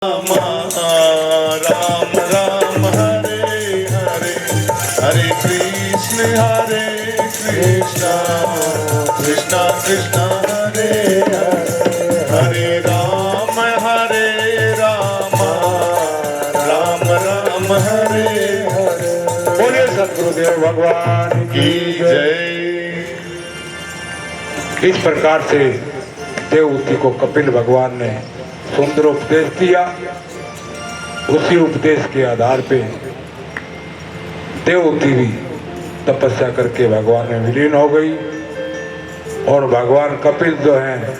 राम राम हरे हरे हरे कृष्ण कृष्ण कृष्ण हरे हरे हरे राम राम राम हरे हरे। बोलिए सतगुरुदेव भगवान की जय। इस प्रकार से देवहूति को कपिल भगवान ने सुंदर उपदेश दिया। उसी उपदेश के आधार पे देवहूति भी तपस्या करके भगवान में विलीन हो गई और भगवान कपिल जो हैं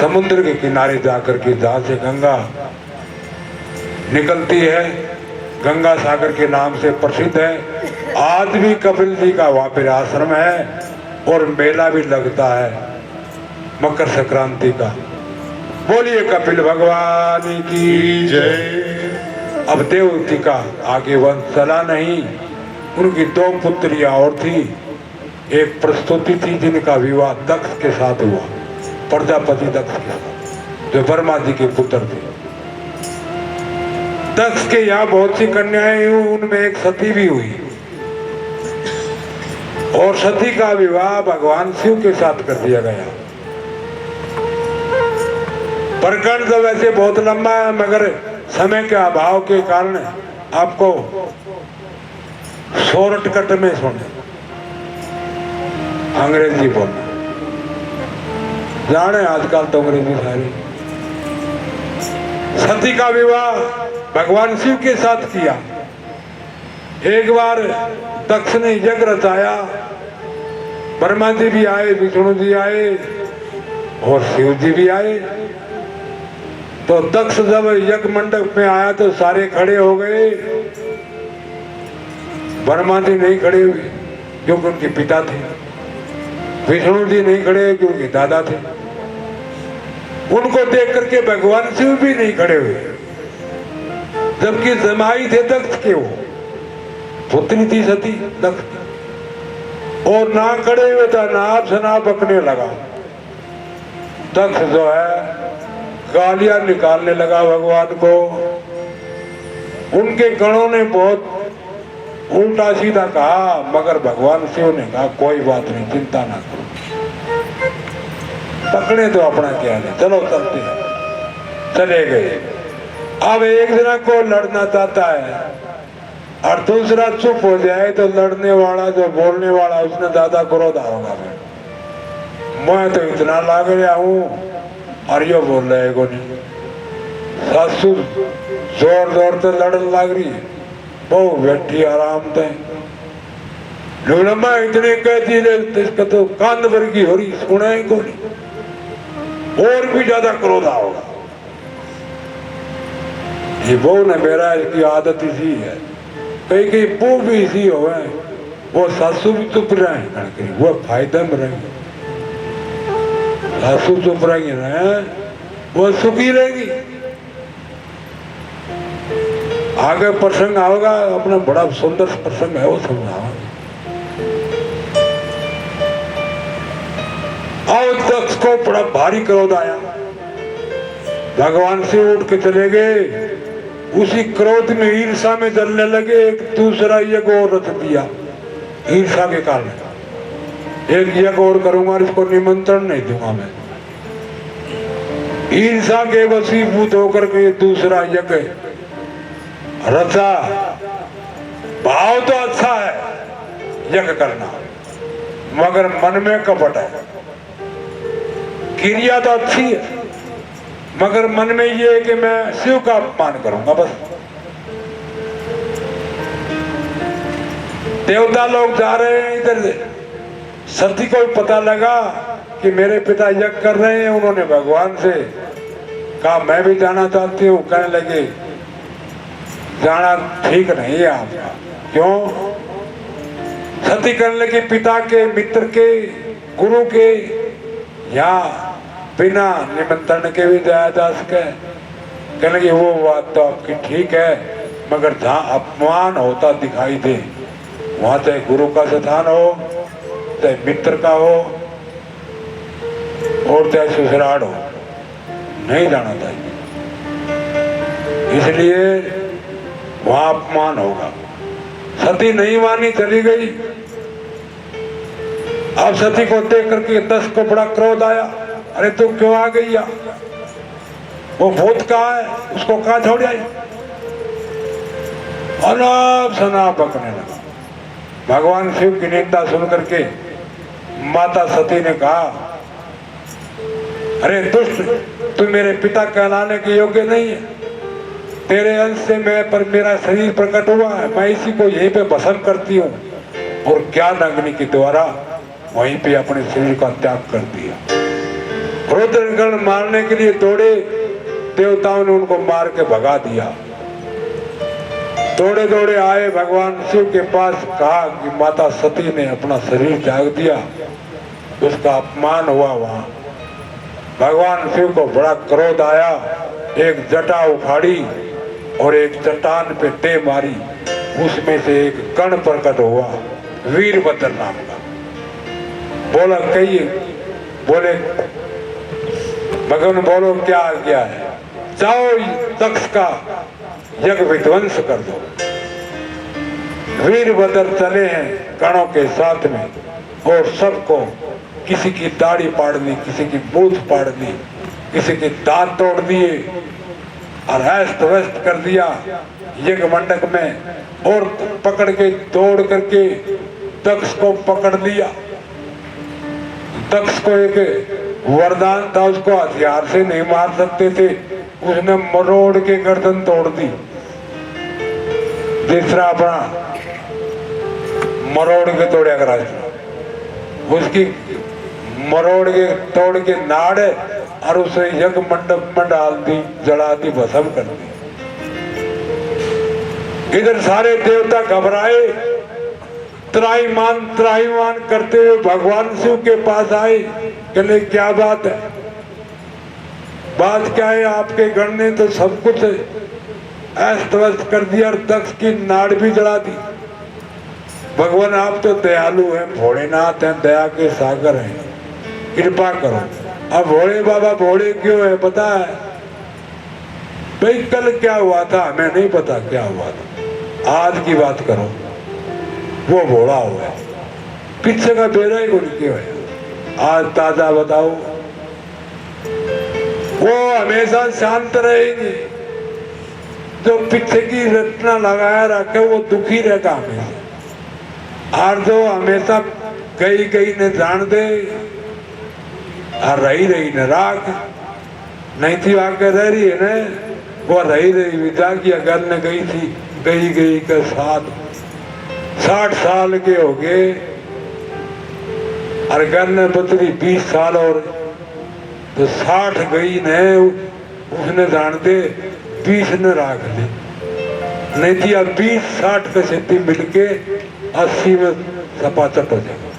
समुद्र के किनारे जाकर के जहाँ से गंगा निकलती है, गंगा सागर के नाम से प्रसिद्ध है। आज भी कपिल जी का वहाँ पर आश्रम है और मेला भी लगता है मकर संक्रांति का। बोलिए कपिल भगवान की जय। अब देवहूति का आगे वंश चला नहीं। उनकी दो पुत्रियां और थी। एक प्रस्तुति थी जिनका विवाह दक्ष के साथ हुआ, प्रजापति दक्ष के साथ, जो ब्रह्मा जी के पुत्र थे। दक्ष के यहाँ बहुत सी कन्याएं हुई, उनमें एक सती भी हुई और सती का विवाह भगवान शिव के साथ कर दिया गया। प्रकरण तो वैसे बहुत लंबा है, मगर समय के अभाव के कारण आपको शॉर्टकट में सुने। अंग्रेजी बोलना जाने आजकल तो अंग्रेजी सारी। सती का विवाह भगवान शिव के साथ किया। एक बार दक्ष ने यज्ञ रचाया, ब्रह्मा जी भी आए, विष्णु जी आए और शिव जी भी आए। तो दक्ष जब यज्ञ मंडप में आया तो सारे खड़े हो गए, ब्रह्मा जी नहीं खड़े हुए क्योंकि उनके पिता थे, विष्णु जी नहीं खड़े क्योंकि दादा थे। उनको देख करके भगवान शिव भी नहीं खड़े हुए, जबकि जमाई थे दक्ष के, वो पुत्री थी सती दक्ष की, और ना खड़े हुए था, नाप शनाप बकने लगा। दक्ष जो है गालियां निकालने लगा भगवान को। उनके गणों ने बहुत उल्टा सीधा कहा, मगर भगवान शिव ने कहा कोई बात नहीं, चिंता ना करो, पकड़े तो अपना क्या है, चलो चलते हैं। चले गए। अब एक जना को लड़ना चाहता है और दूसरा चुप हो जाए तो लड़ने वाला जो बोलने वाला उसने ज्यादा क्रोध होगा। मैं तो इतना लाग गया हूँ और यो बोल रहे को नहीं। सासू जोर जोर से लड़न लग रही है, बहु बैठी आराम से। लम्बा इतने कहती इसका तो कान वर्गी हो रही, सुने को नहीं, और भी ज्यादा क्रोध होगा। ये बहू ने मेरा इसकी आदत इसी है, कहीं कहीं बहू भी इसी हो, वो सासू भी चुप रहे, वो फायदा में रहेंगे। सासू चुप रहेंगे ना, वो सुखी रहेगी। आगे प्रसंग आएगा, अपना बड़ा सुंदर प्रसंग है, वो समझाओ। और दक्ष को बड़ा भारी क्रोध आया, भगवान से उठ के चले गए। उसी क्रोध में ईर्षा में जलने लगे। एक दूसरा यज्ञ और रच दिया ईर्षा के कारण। एक यज्ञ और करूंगा, इसको निमंत्रण नहीं दूंगा मैं। ईर्षा के वशीभूत होकर के दूसरा यज्ञ रचा। भाव तो अच्छा है यज्ञ करना, मगर मन में कपट है। क्रिया तो अच्छी है, मगर मन में ये है कि मैं शिव का अपमान करूंगा बस। देवता लोग जा रहे हैं इधर से, सती को पता लगा कि मेरे पिता यज्ञ कर रहे हैं। उन्होंने भगवान से कहा मैं भी जाना चाहती हूँ। कहने लगे जाना ठीक नहीं है आपका। क्यों? सती कहने लगी पिता के, मित्र के, गुरु के यहाँ बिना निमंत्रण के भी जाया जा सके। कहने लगी वो बात तो आपकी ठीक है, मगर जहाँ अपमान होता दिखाई दे, वहां चाहे गुरु का स्थान हो, चाहे मित्र का हो और चाहे ससुराल हो, नहीं जाना चाहिए। इसलिए वहां अपमान होगा। सती नहीं मानी, चली गई। अब सती को देख करके दक्ष को बड़ा क्रोध आया, अरे तू क्यों आ गई? वो भूत कहाँ है, उसको कहाँ छोड़ आई? अनाप शनाप बकने लगा। भगवान शिव की निंदा सुन करके माता सती ने कहा, अरे दुष्ट, तू मेरे पिता कहलाने के योग्य नहीं है। तेरे अंश से मैं पर मेरा शरीर प्रकट हुआ है, मैं इसी को यहीं पे भस्म करती हूँ। और ज्ञान अग्नि के द्वारा वहीं पे अपने शरीर का त्याग कर दिया। रुद्रगण मारने के लिए दौड़े, देवताओं ने उनको मार के भगा दिया। दौड़े दौड़े आए भगवान शिव के पास, कहा कि माता सती ने अपना शरीर त्याग दिया, उसका अपमान हुआ। वहां भगवान शिव को बड़ा क्रोध आया, एक जटा उखाड़ी और एक चट्टान पे टे मारी। उसमें से एक कण प्रकट हुआ, वीरभद्र नाम का। बोला कहिए, बोले भगवान बोलो क्या आज्ञा है? जाओ दक्ष का यज्ञ विध्वंस कर दो। वीरभद्र चले हैं कणों के साथ में, और सबको, किसी की दाढ़ी पाड़ दी, किसी की मूछ पाड़ दी, किसी के दांत तोड़ दिए और अस्त व्यस्त कर दिया यज्ञ मंडप में। और पकड़ के दौड़ करके दक्ष को पकड़ लिया। दक्ष को एक वरदान था, उसको हथियार से नहीं मार सकते थे, उसने मरोड़ के गर्दन तोड़ दी। तीसरा अपना मरोड़ के तोड़े का रास्ता, उसकी मरोड़ के तोड़ के नाड़ और उसे यज्ञ मंडप में डाल दी, जला दी, भस्म कर दी। इधर सारे देवता घबराए, त्राहीमाम करते हुए भगवान शिव के पास आए। कहले क्या बात है? बात क्या है? आपके गण ने तो सब कुछ अस्त व्यस्त कर दिया और दक्ष की नाड़ भी जला दी। भगवान आप तो दयालु हैं, भोलेनाथ हैं, दया के सागर हैं, कृपा करो। अब भोले बाबा भोले क्यों है पता है? भाई कल क्या हुआ था हमें नहीं पता क्या हुआ था, आज की बात करो। वो भोला हुआ है, पीछे का बेरा ही कोई क्यों है? आज ताजा बताओ। वो हमेशा शांत रहेंगे, जो पीछे की रचना लगाया रखे वो दुखी रहता हमेशा। और जो हमेशा गई गई ने जान दे और रही रही न राख, नहीं थी आके रह रही है न, वो रही रही विदा की अगर न गई थी, गई गई के साथ 60 साल के हो गए और घर ने बतरी 20 साल और तो 60 गई ने उसने जान दे 20 ने राख ली। नहीं थी अब 20-60 के सिद्धि मिलके 80 में सपाचट हो जाएगा।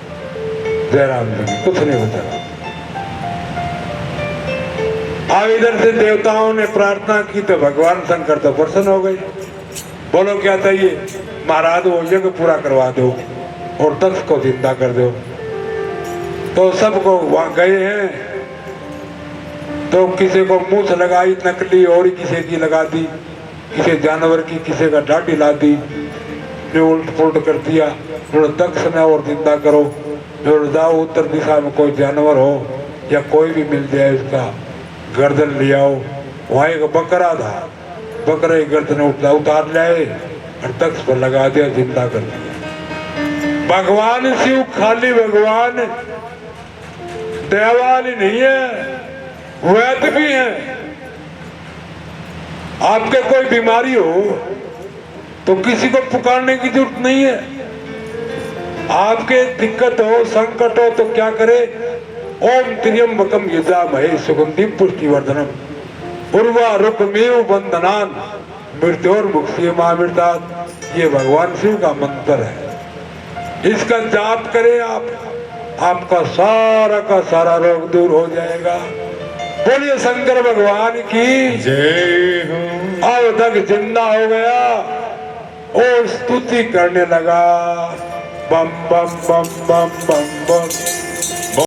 जयराम जी कुछ नहीं बचा। अब इधर से देवताओं ने प्रार्थना की तो भगवान शंकर तो प्रसन्न हो गए। बोलो क्या चाहिए? महाराज वो यज्ञ पूरा करवा दो और दक्ष को जिंदा कर दो। तो सबको वहां गए हैं, तो किसी को मूछ लगाई नकली और किसी की लगा दी, किसी जानवर की, किसी का डांडी ला दी, उल्ट पुलट कर दिया। दक्ष ने और जिंदा करो, जाओ उत्तर दिशा में कोई जानवर हो या कोई भी मिल जाए उसका गर्दन ले आओ। वहां एक बकरा था, बकरे की गर्दन उतार लाए और दक्ष पर लगा दिया, जिंदा कर दिया। भगवान शिव खाली भगवान दयावान ही नहीं है, वैद्य भी है। आपके कोई बीमारी हो तो किसी को पुकारने की जरूरत नहीं है। आपके दिक्कत हो, संकट हो तो क्या करे? ओम त्र्यंबकम यजामहे सुगंधिम पुष्टिवर्धनम उर्वा रुकमेव बंधनान मृत्योर्मुक्षीयमामृतात्। ये भगवान शिव का मंत्र है, इसका जाप करें आप, आपका सारा का सारा रोग दूर हो जाएगा। बोलिए शंकर भगवान की जय हो। अब तक जिंदा हो गया और स्तुति करने लगा, बम बम बम बम बम बम।